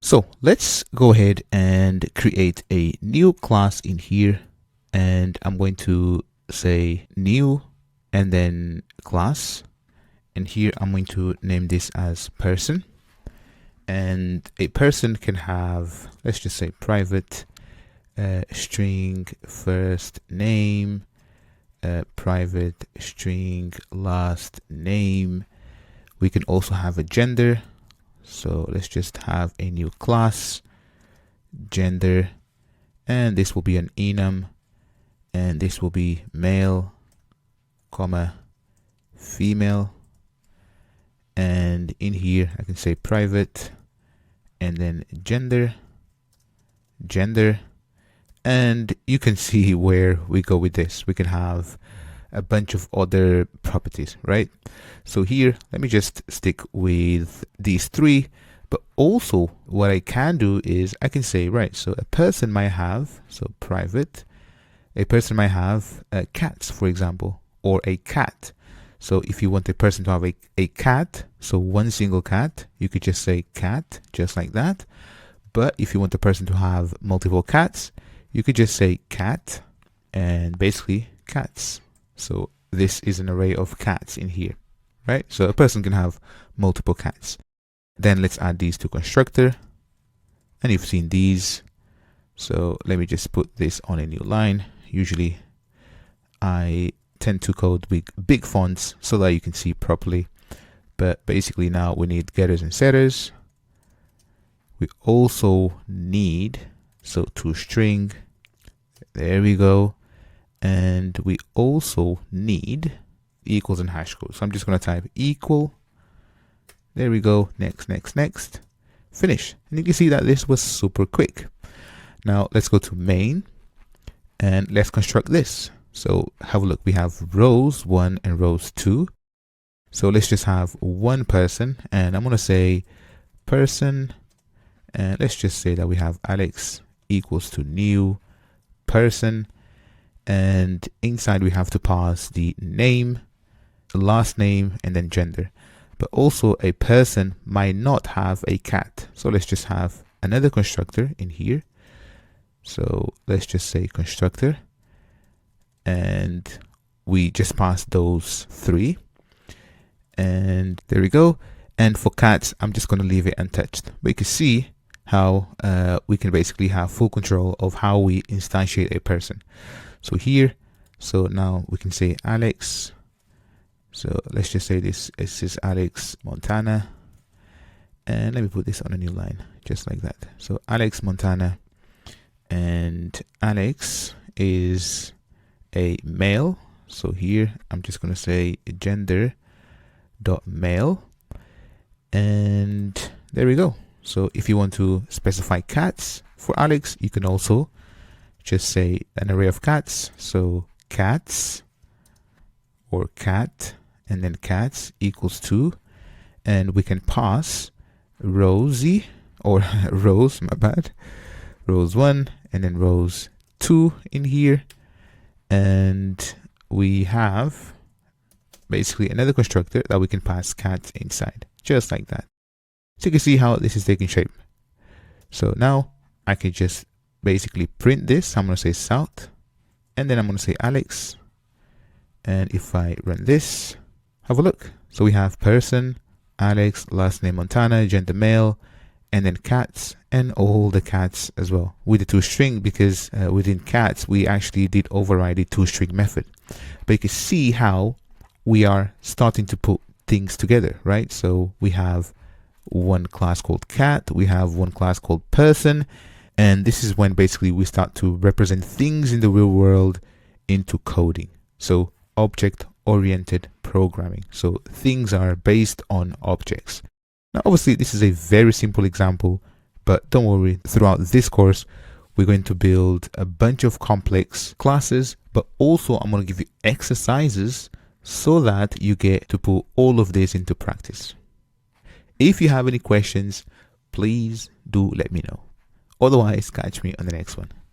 So let's go ahead and create a new class in here, and I'm going to say new and then class, and here I'm going to name this as person. And a person can have, let's just say private string first name, private string last name. We can also have a gender, so let's just have a new class, gender, and this will be an enum, and this will be male, comma, female. And in here I can say private and then gender, and you can see where we go with this. We can have a bunch of other properties, right? So here, let me just stick with these three, but also what I can do is I can say, right, so a person might have, so private, a person might have cats, for example, or a cat. So if you want a person to have a cat, so one single cat, you could just say cat, just like that. But if you want a person to have multiple cats, you could just say cat and basically cats. So this is an array of cats in here, right? So a person can have multiple cats. Then let's add these to constructor. And you've seen these. So let me just put this on a new line. Usually I tend to code with big fonts so that you can see properly. But basically now we need getters and setters. We also need, so toString, there we go. And we also need equals and hash code. So I'm just going to type equal. There we go. Next, finish. And you can see that this was super quick. Now let's go to main and let's construct this. So have a look. We have rows 1 and rows 2. So let's just have one person, and I'm going to say person, and let's just say that we have Alex equals to new person, and inside we have to pass the name, last name, and then gender. But also a person might not have a cat, so let's just have another constructor in here. So let's just say constructor, and we just pass those three, and there we go. And for cats, I'm just going to leave it untouched, but you can see how we can basically have full control of how we instantiate a person. So here, so now we can say Alex. So let's just say this is Alex Montana, and let me put this on a new line, just like that. So Alex Montana, and Alex is a male. So here I'm just going to say gender dot male, and there we go. So if you want to specify cats for Alex, you can also just say an array of cats. So cats or cat and then cats equals 2, and we can pass Rosie or rows, my bad, rows 1 and then rows 2 in here, and we have basically another constructor that we can pass cats inside, just like that. So you can see how this is taking shape. So now I can just basically print this. I'm going to say South, and then I'm going to say Alex, and if I run this, have a look. So we have person, Alex, last name Montana, gender male, and then cats, and all the cats as well with the toString, because within cats we actually did override the toString method. But you can see how we are starting to put things together, right? So we have one class called cat, we have one class called person, and this is when basically we start to represent things in the real world into coding. So object-oriented programming. So things are based on objects. Now obviously this is a very simple example, but don't worry, throughout this course we're going to build a bunch of complex classes, but also I'm going to give you exercises so that you get to put all of this into practice. If you have any questions, please do let me know. Otherwise, catch me on the next one.